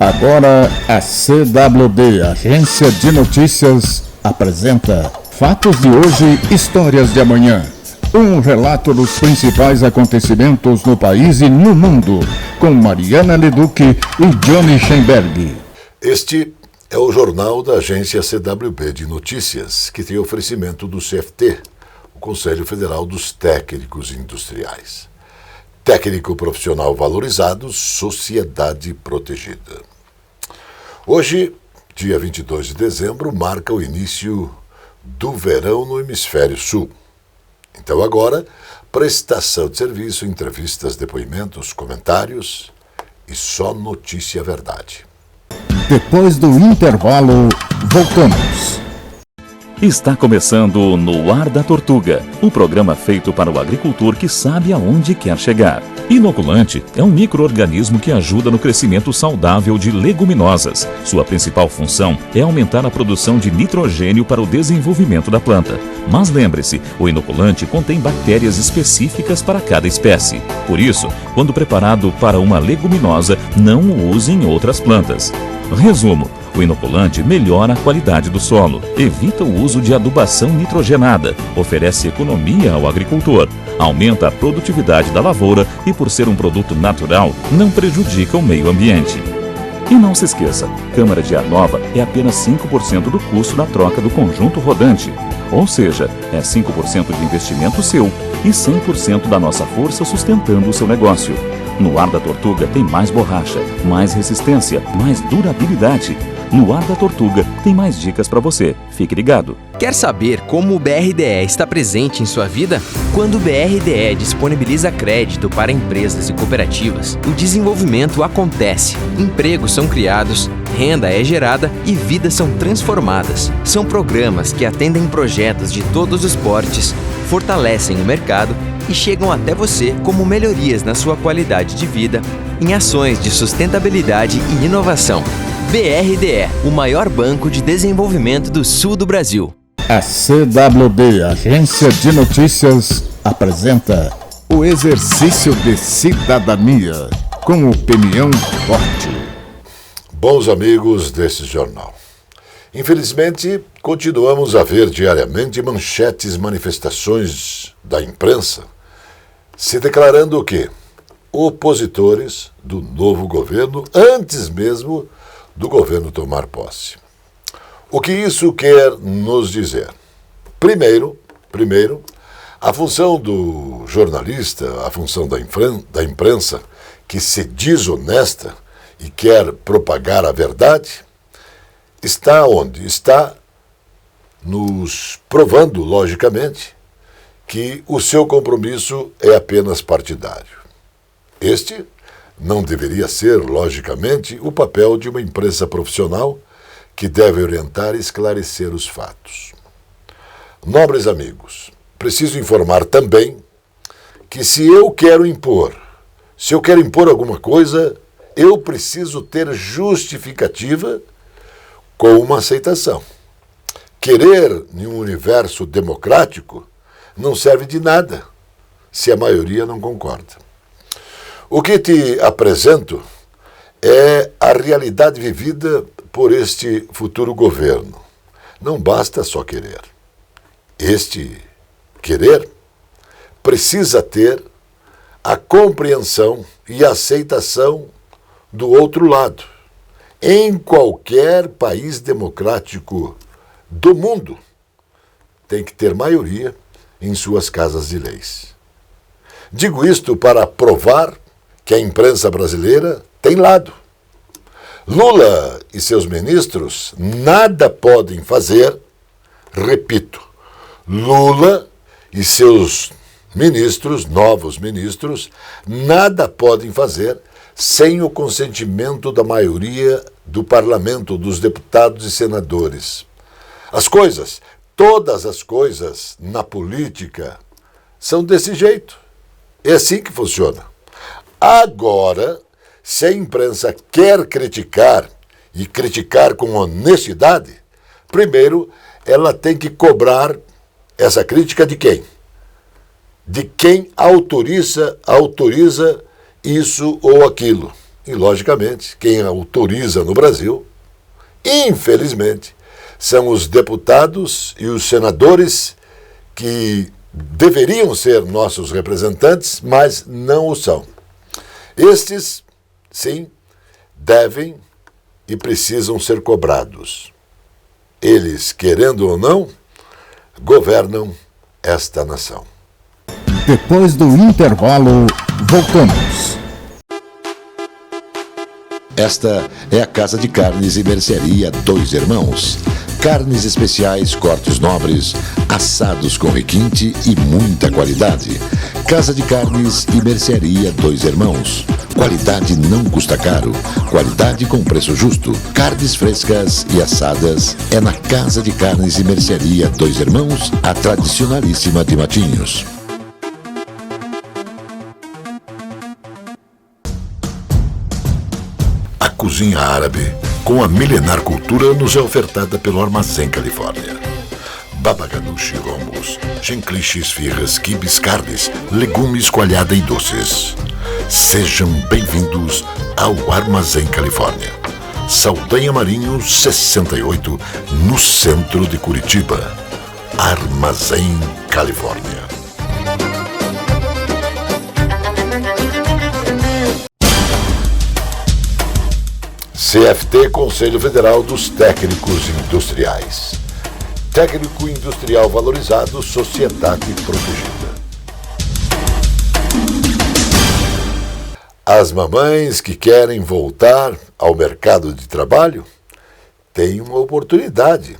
Agora a CWB, Agência de Notícias, apresenta Fatos de hoje, Histórias de amanhã. Um relato dos principais acontecimentos no país e no mundo, com Mariana Leduc e Johnny Schemberg. Este é o jornal da Agência CWB de Notícias, que tem oferecimento do CFT, o Conselho Federal dos Técnicos Industriais. Técnico profissional valorizado, sociedade protegida. Hoje, dia 22 de dezembro, marca o início do verão no Hemisfério Sul. Então agora, prestação de serviço, entrevistas, depoimentos, comentários e só notícia verdade. Depois do intervalo, voltamos. Está começando No Ar da Tortuga, o programa feito para o agricultor que sabe aonde quer chegar. Inoculante é um micro-organismo que ajuda no crescimento saudável de leguminosas. Sua principal função é aumentar a produção de nitrogênio para o desenvolvimento da planta. Mas lembre-se, o inoculante contém bactérias específicas para cada espécie. Por isso, quando preparado para uma leguminosa, não o use em outras plantas. Resumo: o inoculante melhora a qualidade do solo, evita o uso de adubação nitrogenada, oferece economia ao agricultor, aumenta a produtividade da lavoura e, por ser um produto natural, não prejudica o meio ambiente. E não se esqueça, câmara de ar nova é apenas 5% do custo da troca do conjunto rodante. Ou seja, é 5% de investimento seu e 100% da nossa força sustentando o seu negócio. No Ar da Tortuga tem mais borracha, mais resistência, mais durabilidade. No Ar da Tortuga tem mais dicas para você. Fique ligado. Quer saber como o BRDE está presente em sua vida? Quando o BRDE disponibiliza crédito para empresas e cooperativas, o desenvolvimento acontece, empregos são criados, renda é gerada e vidas são transformadas. São programas que atendem projetos de todos os portes, fortalecem o mercado e chegam até você como melhorias na sua qualidade de vida, em ações de sustentabilidade e inovação. BRDE, o maior banco de desenvolvimento do sul do Brasil. A CWB, Agência de Notícias, apresenta o exercício de cidadania, com opinião forte. Bons amigos desse jornal, infelizmente continuamos a ver diariamente manchetes, manifestações da imprensa se declarando o quê? Opositores do novo governo, antes mesmo do governo tomar posse. O que isso quer nos dizer? Primeiro, a função do jornalista, a função da imprensa, que se diz honesta e quer propagar a verdade, está onde? Está nos provando, logicamente, que o seu compromisso é apenas partidário. Este não deveria ser, logicamente, o papel de uma imprensa profissional que deve orientar e esclarecer os fatos. Nobres amigos, preciso informar também que se eu quero impor alguma coisa, eu preciso ter justificativa com uma aceitação. Querer em um universo democrático não serve de nada se a maioria não concorda. O que te apresento é a realidade vivida por este futuro governo. Não basta só querer. Este querer precisa ter a compreensão e a aceitação do outro lado. Em qualquer país democrático do mundo, tem que ter maioria em suas casas de leis. Digo isto para provar que a imprensa brasileira tem lado. Lula e seus ministros nada podem fazer, repito, Lula e seus ministros, novos ministros, nada podem fazer sem o consentimento da maioria do parlamento, dos deputados e senadores. As coisas, todas as coisas na política são desse jeito. É assim que funciona. Agora, se a imprensa quer criticar, e criticar com honestidade, primeiro ela tem que cobrar essa crítica de quem? De quem autoriza isso ou aquilo. e, logicamente, quem autoriza no Brasil, infelizmente, são os deputados e os senadores que deveriam ser nossos representantes, mas não o são. Estes, sim, devem e precisam ser cobrados. Eles, querendo ou não, governam esta nação. Depois do intervalo, voltamos. Esta é a Casa de Carnes e Mercearia Dois Irmãos. Carnes especiais, cortes nobres, assados com requinte e muita qualidade. Casa de Carnes e Mercearia Dois Irmãos. Qualidade não custa caro. Qualidade com preço justo. Carnes frescas e assadas é na Casa de Carnes e Mercearia Dois Irmãos, a tradicionalíssima de Matinhos. A cozinha árabe, com a milenar cultura, nos é ofertada pelo Armazém Califórnia. Baba ganoush, rombos, chencliche, esfirras, quibes, carnes, legumes, coalhada e doces. Sejam bem-vindos ao Armazém Califórnia. Saldanha Marinho 68, no centro de Curitiba. Armazém Califórnia. CFT, Conselho Federal dos Técnicos Industriais. Técnico industrial valorizado, sociedade protegida. As mamães que querem voltar ao mercado de trabalho têm uma oportunidade.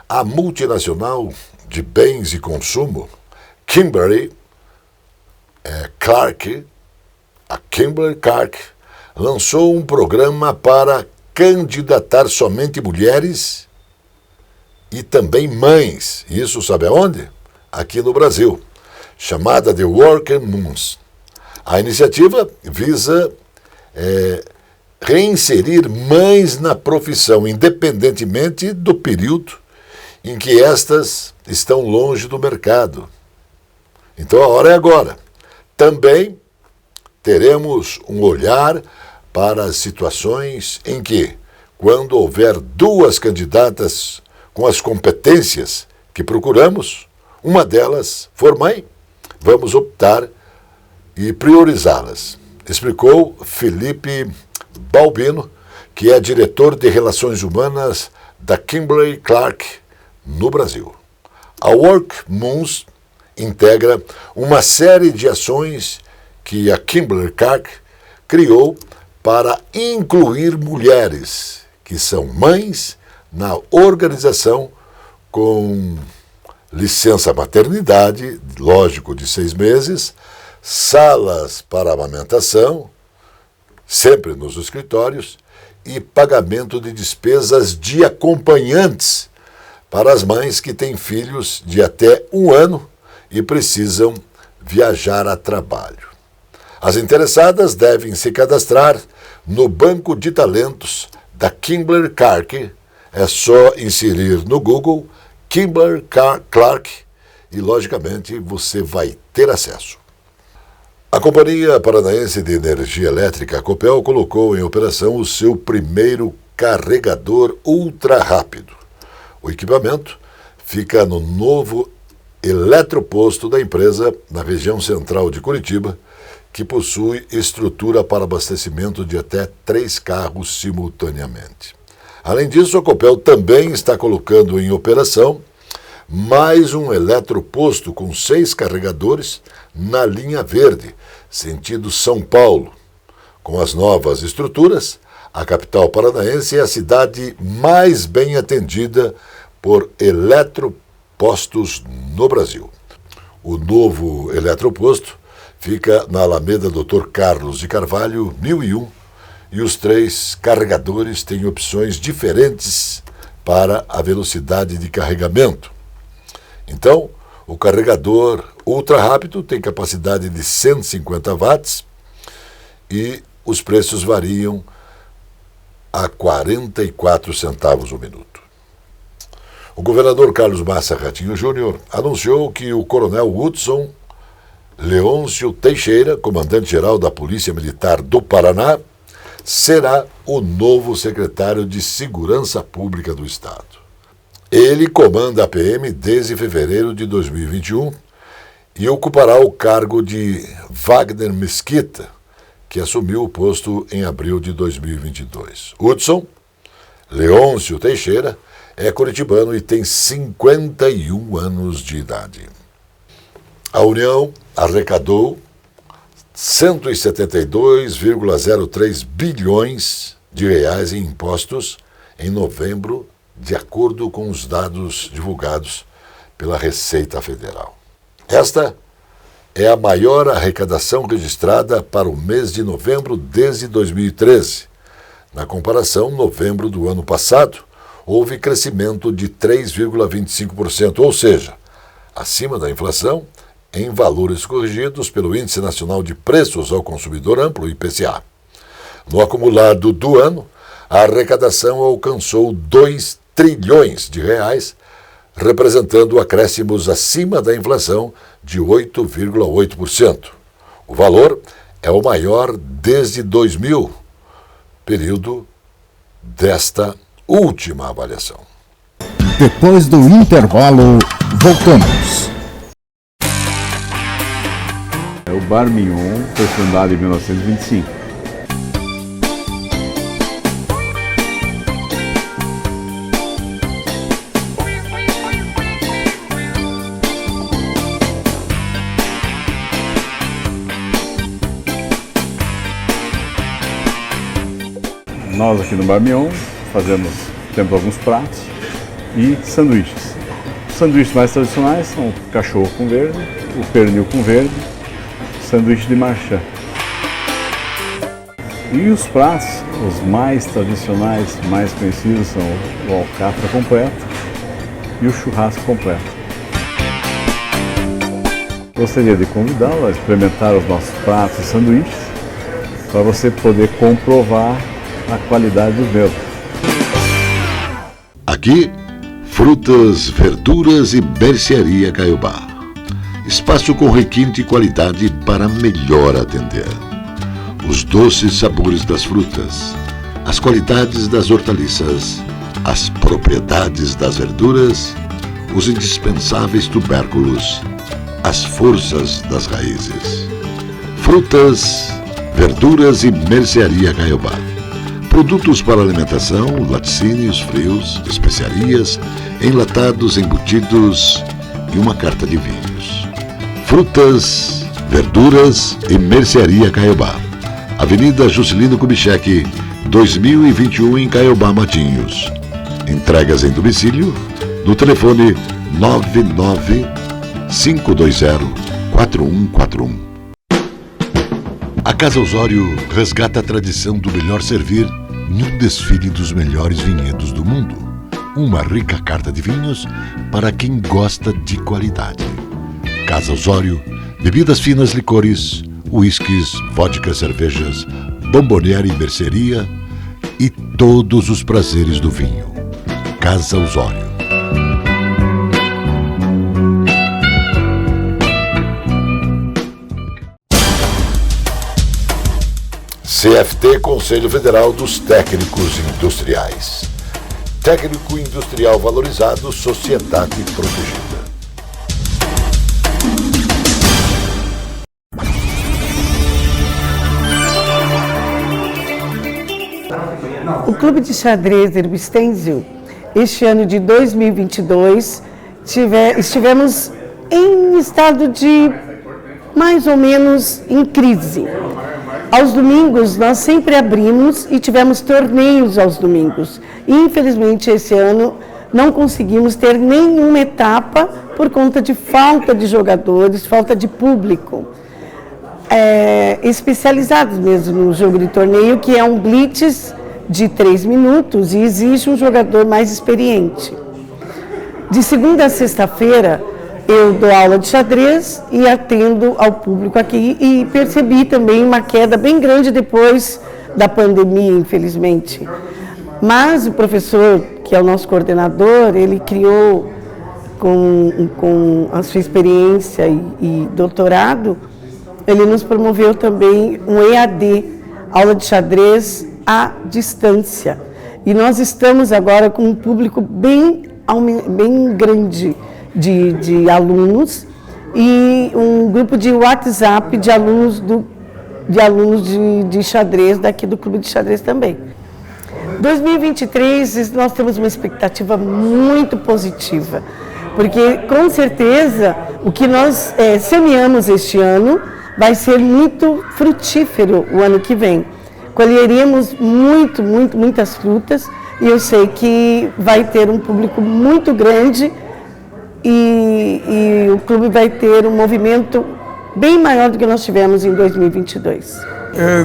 A multinacional de bens e consumo, Kimberly-Clark, lançou um programa para candidatar somente mulheres e também mães. Isso sabe aonde? Aqui no Brasil, chamada de Working Moms. A iniciativa visa reinserir mães na profissão, independentemente do período em que estas estão longe do mercado. Então a hora é agora. Também teremos um olhar para as situações em que, quando houver duas candidatas com as competências que procuramos, uma delas for mãe, vamos optar e priorizá-las, explicou Felipe Balbino, que é diretor de Relações Humanas da Kimberly-Clark no Brasil. A Work Moms integra uma série de ações que a Kimberly-Clark criou para incluir mulheres que são mães na organização, com licença maternidade, lógico, de 6 meses, salas para amamentação, sempre nos escritórios, e pagamento de despesas de acompanhantes para as mães que têm filhos de até 1 ano e precisam viajar a trabalho. As interessadas devem se cadastrar no banco de talentos da Kimberly-Clark. É só inserir no Google Kimberly-Clark e, logicamente, você vai ter acesso. A Companhia Paranaense de Energia Elétrica, a Copel, colocou em operação o seu primeiro carregador ultra rápido. O equipamento fica no novo eletroposto da empresa, na região central de Curitiba, que possui estrutura para abastecimento de até 3 carros simultaneamente. Além disso, a Copel também está colocando em operação mais um eletroposto com 6 carregadores na linha verde, sentido São Paulo. Com as novas estruturas, a capital paranaense é a cidade mais bem atendida por eletropostos no Brasil. O novo eletroposto fica na Alameda Dr. Carlos de Carvalho, 1001, e os 3 carregadores têm opções diferentes para a velocidade de carregamento. Então, o carregador ultra rápido tem capacidade de 150 watts e os preços variam a 44 centavos o minuto. O governador Carlos Massa Ratinho Júnior anunciou que o coronel Hudson Leôncio Teixeira, comandante-geral da Polícia Militar do Paraná, será o novo secretário de Segurança Pública do Estado. Ele comanda a PM desde fevereiro de 2021 e ocupará o cargo de Wagner Mesquita, que assumiu o posto em abril de 2022. Hudson Leôncio Teixeira é curitibano e tem 51 anos de idade. A União arrecadou 172,03 bilhões de reais em impostos em novembro, de acordo com os dados divulgados pela Receita Federal. Esta é a maior arrecadação registrada para o mês de novembro desde 2013. Na comparação, novembro do ano passado, houve crescimento de 3,25%, ou seja, acima da inflação, em valores corrigidos pelo Índice Nacional de Preços ao Consumidor Amplo, IPCA. No acumulado do ano, a arrecadação alcançou 2 trilhões de reais, representando acréscimos acima da inflação de 8,8%. O valor é o maior desde 2000, período desta última avaliação. Depois do intervalo, voltamos. O Bar Mignon foi fundado em 1925. Nós aqui no Bar Mignon temos alguns pratos e sanduíches. Os sanduíches mais tradicionais são o cachorro com verde, o pernil com verde, sanduíche de marchand. E os pratos, os mais tradicionais, mais conhecidos, são o alcatra completo e o churrasco completo. Gostaria de convidá-lo a experimentar os nossos pratos e sanduíches para você poder comprovar a qualidade dos mesmos. Aqui, frutas, verduras e mercearia Caiobá. Espaço com requinte e qualidade para melhor atender. Os doces sabores das frutas, as qualidades das hortaliças, as propriedades das verduras, os indispensáveis tubérculos, as forças das raízes. Frutas, verduras e mercearia Caiobá. Produtos para alimentação, laticínios, frios, especiarias, enlatados, embutidos e uma carta de vinhos. Frutas, verduras e mercearia Caiobá. Avenida Juscelino Kubitschek, 2021 em Caiobá, Matinhos. Entregas em domicílio no telefone 99520-4141. A Casa Osório resgata a tradição do melhor servir num desfile dos melhores vinhedos do mundo. Uma rica carta de vinhos para quem gosta de qualidade. Casa Osório, bebidas finas, licores, uísques, vodka, cervejas, bomboniere e mercearia e todos os prazeres do vinho. Casa Osório. CFT, Conselho Federal dos Técnicos Industriais. Técnico industrial valorizado, sociedade protegida. O Clube de Xadrez Erbistensil, este ano de 2022, estivemos em estado de mais ou menos em crise. Aos domingos nós sempre abrimos e tivemos torneios aos domingos. E, infelizmente esse ano não conseguimos ter nenhuma etapa por conta de falta de jogadores, falta de público. Especializados mesmo no jogo de torneio, que é um blitz de 3 minutos e exige um jogador mais experiente. De segunda a sexta-feira, eu dou aula de xadrez e atendo ao público aqui e percebi também uma queda bem grande depois da pandemia, infelizmente. Mas o professor, que é o nosso coordenador, ele criou, com a sua experiência e doutorado, ele nos promoveu também um EAD, aula de xadrez à distância. E nós estamos agora com um público bem grande de alunos e um grupo de WhatsApp de alunos de xadrez, daqui do Clube de Xadrez também. 2023, nós temos uma expectativa muito positiva, porque com certeza o que nós semeamos este ano vai ser muito frutífero o ano que vem. Colheríamos muitas frutas e eu sei que vai ter um público muito grande e o clube vai ter um movimento bem maior do que nós tivemos em 2022.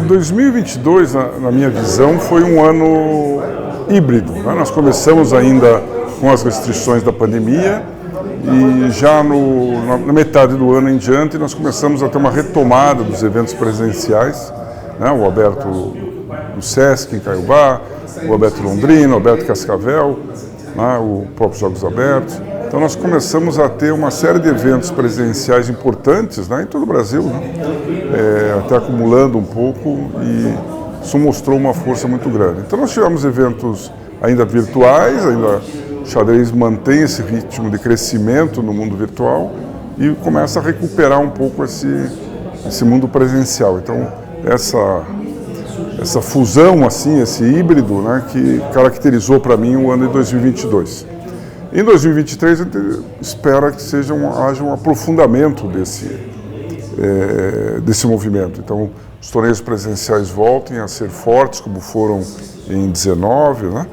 2022, na minha visão, foi um ano híbrido, né? Nós começamos ainda com as restrições da pandemia e já na metade do ano em diante nós começamos a ter uma retomada dos eventos presenciais, né? O aberto do Sesc em Caiobá, o aberto Londrina, o aberto Cascavel, né? O próprio Jogos Abertos. Então nós começamos a ter uma série de eventos presenciais importantes, né, em todo o Brasil, né, até acumulando um pouco, e isso mostrou uma força muito grande. Então nós tivemos eventos ainda virtuais, ainda o xadrez mantém esse ritmo de crescimento no mundo virtual e começa a recuperar um pouco esse mundo presencial. Então essa fusão, assim, esse híbrido, né, que caracterizou para mim o ano de 2022. Em 2023, a gente espera que haja um aprofundamento desse movimento. Então, os torneios presenciais voltem a ser fortes, como foram em 19, né?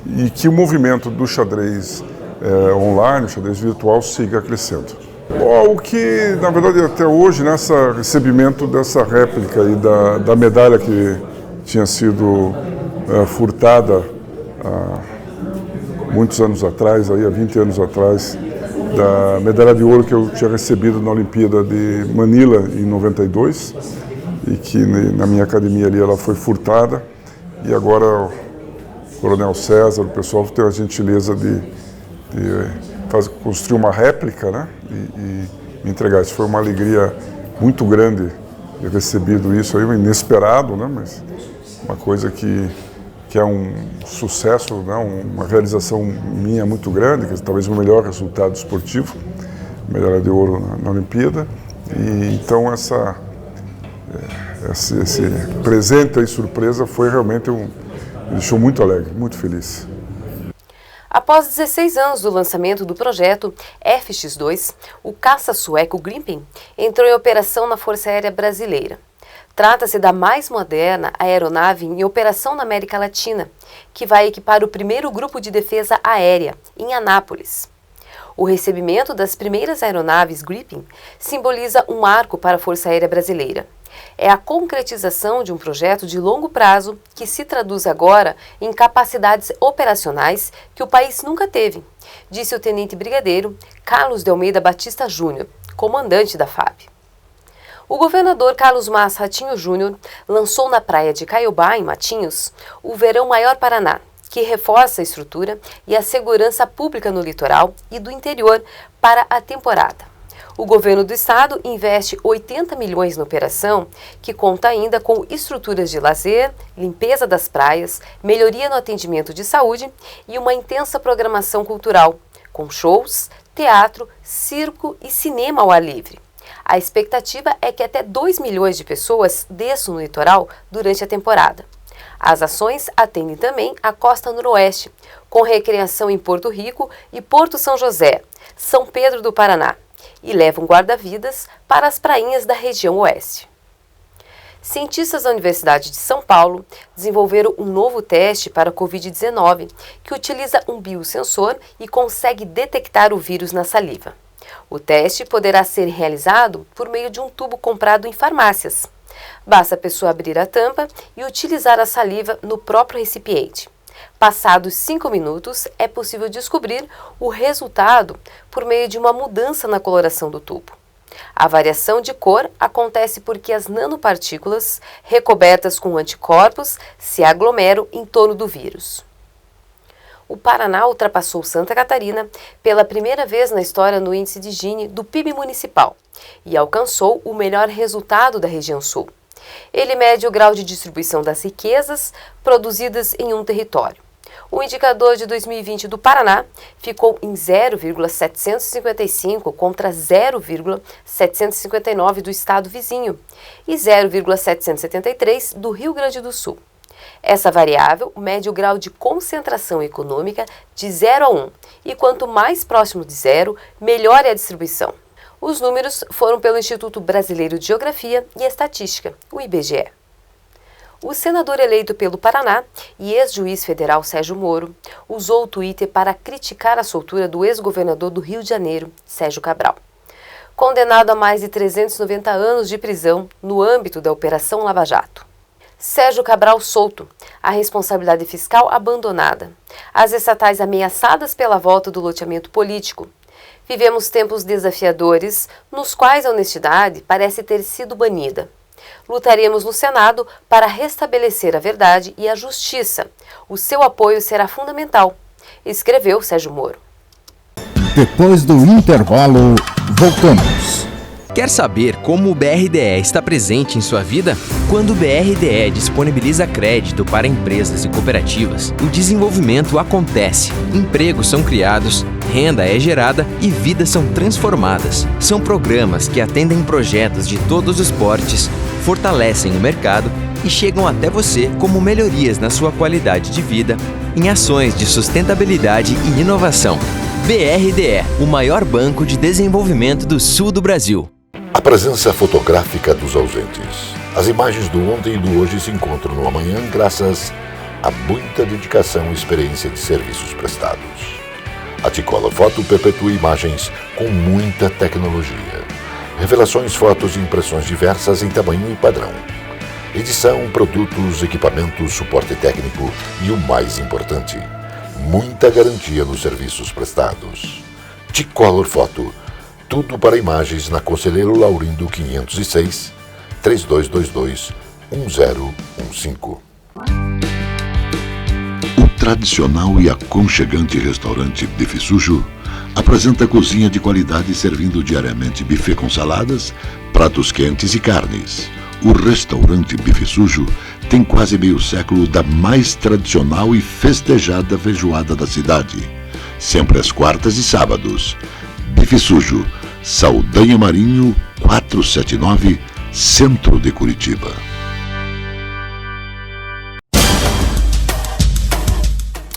E que o movimento do xadrez online, o xadrez virtual, siga crescendo. O que, na verdade, até hoje, nesse recebimento dessa réplica aí da medalha que tinha sido furtada muitos anos atrás, aí, há 20 anos atrás, da medalha de ouro que eu tinha recebido na Olimpíada de Manila em 92 e que na minha academia ali ela foi furtada, e agora o Coronel César, o pessoal teve a gentileza de construir uma réplica, né, e me entregar. Isso foi uma alegria muito grande ter recebido isso aí, inesperado, né, mas uma coisa que é um sucesso, né, uma realização minha muito grande, que é talvez o melhor resultado esportivo, medalha de ouro na Olimpíada. E então esse presente e surpresa foi realmente me deixou muito alegre, muito feliz. Após 16 anos do lançamento do projeto FX2, o caça sueco Gripen entrou em operação na Força Aérea Brasileira. Trata-se da mais moderna aeronave em operação na América Latina, que vai equipar o primeiro grupo de defesa aérea, em Anápolis. O recebimento das primeiras aeronaves Gripen simboliza um marco para a Força Aérea Brasileira. É a concretização de um projeto de longo prazo que se traduz agora em capacidades operacionais que o país nunca teve, disse o Tenente Brigadeiro Carlos de Almeida Batista Júnior, comandante da FAB. O governador Carlos Massa Ratinho Júnior lançou na praia de Caiobá, em Matinhos, o Verão Maior Paraná, que reforça a estrutura e a segurança pública no litoral e do interior para a temporada. O governo do estado investe 80 milhões na operação, que conta ainda com estruturas de lazer, limpeza das praias, melhoria no atendimento de saúde e uma intensa programação cultural, com shows, teatro, circo e cinema ao ar livre. A expectativa é que até 2 milhões de pessoas desçam no litoral durante a temporada. As ações atendem também a costa noroeste, com recreação em Porto Rico e Porto São José, São Pedro do Paraná, e levam guarda-vidas para as prainhas da região oeste. Cientistas da Universidade de São Paulo desenvolveram um novo teste para a Covid-19, que utiliza um biosensor e consegue detectar o vírus na saliva. O teste poderá ser realizado por meio de um tubo comprado em farmácias. Basta a pessoa abrir a tampa e utilizar a saliva no próprio recipiente. Passados 5 minutos, é possível descobrir o resultado por meio de uma mudança na coloração do tubo. A variação de cor acontece porque as nanopartículas, recobertas com anticorpos, se aglomeram em torno do vírus. O Paraná ultrapassou Santa Catarina pela primeira vez na história no índice de Gini do PIB municipal e alcançou o melhor resultado da região sul. Ele mede o grau de distribuição das riquezas produzidas em um território. O indicador de 2020 do Paraná ficou em 0,755 contra 0,759 do estado vizinho e 0,773 do Rio Grande do Sul. Essa variável mede o grau de concentração econômica de 0 a 1 e quanto mais próximo de zero, melhor é a distribuição. Os números foram pelo Instituto Brasileiro de Geografia e Estatística, o IBGE. O senador eleito pelo Paraná e ex-juiz federal Sérgio Moro usou o Twitter para criticar a soltura do ex-governador do Rio de Janeiro, Sérgio Cabral. Condenado a mais de 390 anos de prisão no âmbito da Operação Lava Jato. Sérgio Cabral solto, a responsabilidade fiscal abandonada, as estatais ameaçadas pela volta do loteamento político. Vivemos tempos desafiadores, nos quais a honestidade parece ter sido banida. Lutaremos no Senado para restabelecer a verdade e a justiça. O seu apoio será fundamental, escreveu Sérgio Moro. Depois do intervalo, voltamos. Quer saber como o BRDE está presente em sua vida? Quando o BRDE disponibiliza crédito para empresas e cooperativas, o desenvolvimento acontece, empregos são criados, renda é gerada e vidas são transformadas. São programas que atendem projetos de todos os portes, fortalecem o mercado e chegam até você como melhorias na sua qualidade de vida, em ações de sustentabilidade e inovação. BRDE, o maior banco de desenvolvimento do sul do Brasil. A presença fotográfica dos ausentes. As imagens do ontem e do hoje se encontram no amanhã graças a muita dedicação e experiência de serviços prestados. A T-Color Foto perpetua imagens com muita tecnologia. Revelações, fotos e impressões diversas em tamanho e padrão. Edição, produtos, equipamentos, suporte técnico e o mais importante, muita garantia nos serviços prestados. T-Color Foto, tudo para imagens na Conselheiro Laurindo 506, 3222-1015. O tradicional e aconchegante restaurante Bife Sujo apresenta cozinha de qualidade servindo diariamente buffet com saladas, pratos quentes e carnes. O restaurante Bife Sujo tem quase meio século da mais tradicional e festejada feijoada da cidade. Sempre às quartas e sábados. Bife Sujo, Saldanha Marinho, 479, Centro de Curitiba.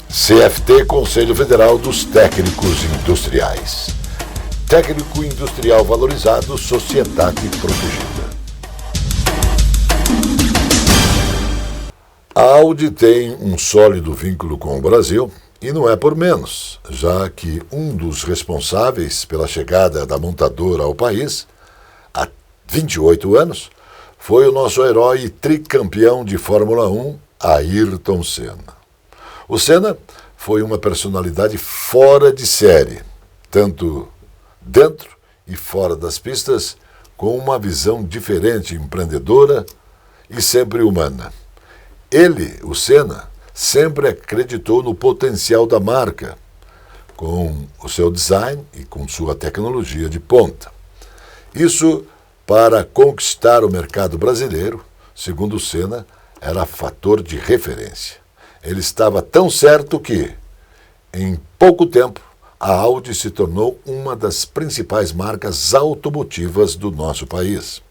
CFT, Conselho Federal dos Técnicos Industriais. Técnico industrial valorizado, sociedade protegida. A Audi tem um sólido vínculo com o Brasil e não é por menos, já que um dos responsáveis pela chegada da montadora ao país, há 28 anos, foi o nosso herói tricampeão de Fórmula 1, Ayrton Senna. O Senna foi uma personalidade fora de série, tanto dentro e fora das pistas, com uma visão diferente, empreendedora e sempre humana. Ele, o Senna, sempre acreditou no potencial da marca, com o seu design e com sua tecnologia de ponta. Isso para conquistar o mercado brasileiro, segundo o Senna, era fator de referência. Ele estava tão certo que, em pouco tempo, a Audi se tornou uma das principais marcas automotivas do nosso país.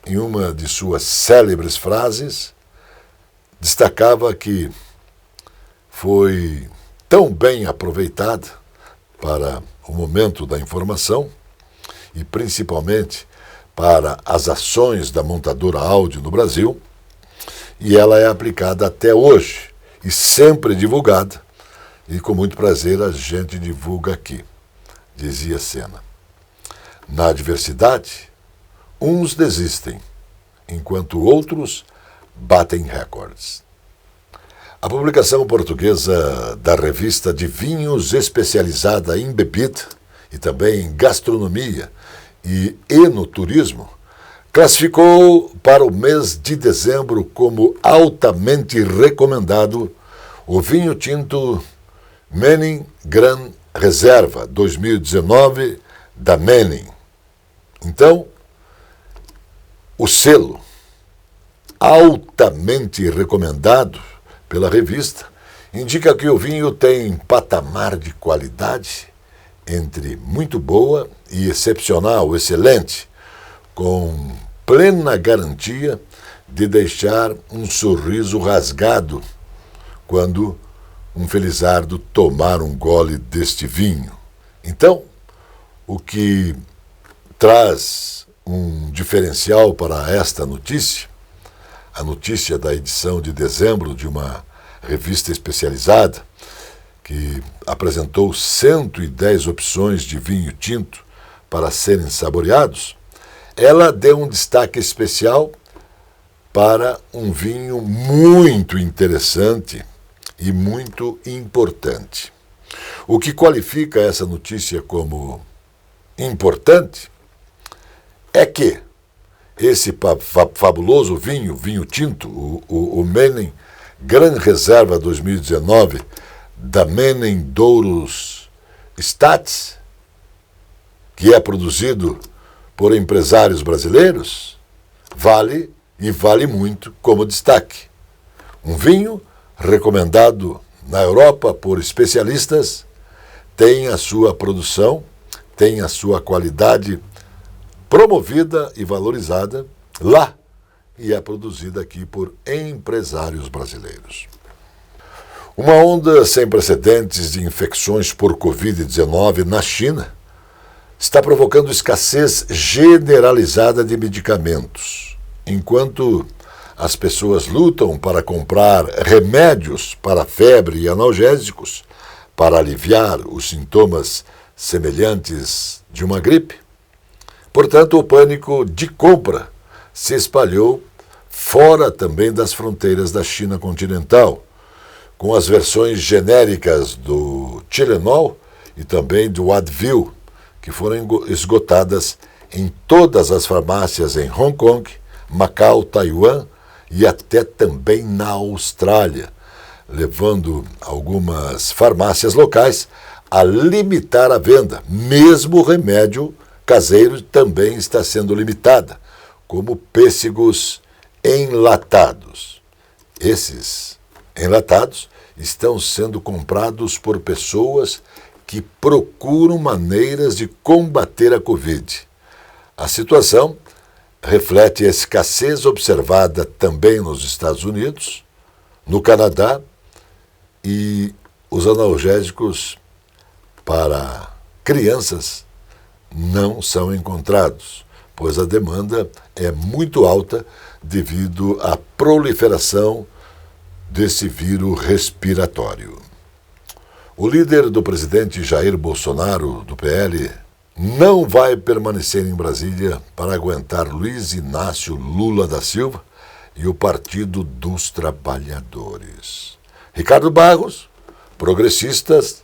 Em uma de suas célebres frases, destacava que foi tão bem aproveitada para o momento da informação e principalmente para as ações da montadora Audi no Brasil, e ela é aplicada até hoje e sempre divulgada, e com muito prazer a gente divulga aqui, dizia Senna. Na adversidade, uns desistem, enquanto outros batem recordes. A publicação portuguesa da revista de vinhos especializada em bebida e também em gastronomia e enoturismo classificou para o mês de dezembro como altamente recomendado o vinho tinto Menin Gran Reserva 2019 da Menin. Então, o selo altamente recomendado pela revista, indica que o vinho tem patamar de qualidade entre muito boa e excepcional, excelente, com plena garantia de deixar um sorriso rasgado quando um felizardo tomar um gole deste vinho. Então, o que traz um diferencial para esta notícia, a notícia da edição de dezembro de uma revista especializada, que apresentou 110 opções de vinho tinto para serem saboreados, ela deu um destaque especial para um vinho muito interessante e muito importante. O que qualifica essa notícia como importante é que esse fabuloso vinho tinto, o Menem Gran Reserva 2019, da Menem Douros Stats, que é produzido por empresários brasileiros, vale muito como destaque. Um vinho recomendado na Europa por especialistas, tem a sua produção, tem a sua qualidade promovida e valorizada lá e é produzida aqui por empresários brasileiros. Uma onda sem precedentes de infecções por Covid-19 na China está provocando escassez generalizada de medicamentos, enquanto as pessoas lutam para comprar remédios para febre e analgésicos para aliviar os sintomas semelhantes de uma gripe. Portanto, o pânico de compra se espalhou fora também das fronteiras da China continental, com as versões genéricas do Tylenol e também do Advil, que foram esgotadas em todas as farmácias em Hong Kong, Macau, Taiwan e até também na Austrália, levando algumas farmácias locais a limitar a venda. Mesmo o remédio caseiro também está sendo limitada, como pêssegos enlatados. Esses enlatados estão sendo comprados por pessoas que procuram maneiras de combater a Covid. A situação reflete a escassez observada também nos Estados Unidos, no Canadá, e os analgésicos para crianças não são encontrados, pois a demanda é muito alta devido à proliferação desse vírus respiratório. O líder do presidente Jair Bolsonaro, do PL, não vai permanecer em Brasília para aguentar Luiz Inácio Lula da Silva e o Partido dos Trabalhadores. Ricardo Barros, progressistas,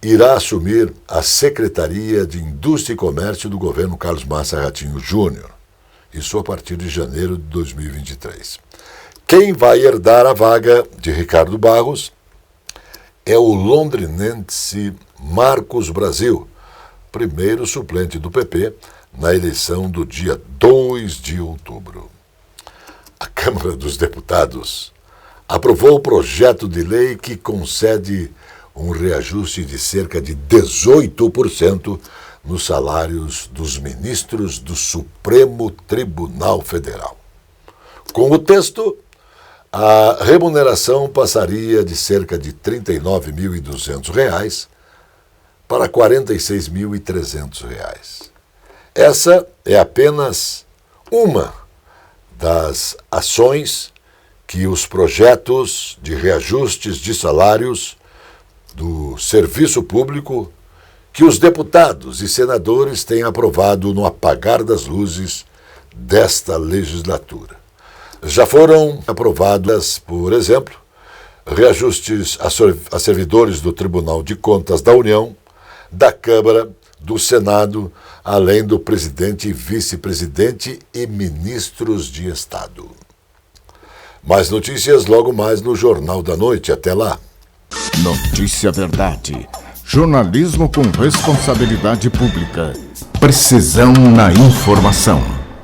irá assumir a Secretaria de Indústria e Comércio do governo Carlos Massa Ratinho Júnior, isso a partir de janeiro de 2023. Quem vai herdar a vaga de Ricardo Barros é o londrinense Marcos Brasil, primeiro suplente do PP na eleição do dia 2 de outubro. A Câmara dos Deputados aprovou o projeto de lei que concede um reajuste de cerca de 18% nos salários dos ministros do Supremo Tribunal Federal. Com o texto, a remuneração passaria de cerca de R$ 39.200 para R$ 46.300. Essa é apenas uma das ações que os projetos de reajustes de salários do serviço público que os deputados e senadores têm aprovado no apagar das luzes desta legislatura. Já foram aprovadas, por exemplo, reajustes a servidores do Tribunal de Contas da União, da Câmara, do Senado, além do presidente e vice-presidente e ministros de Estado. Mais notícias logo mais no Jornal da Noite. Até lá. Notícia Verdade. Jornalismo com responsabilidade pública. Precisão na informação.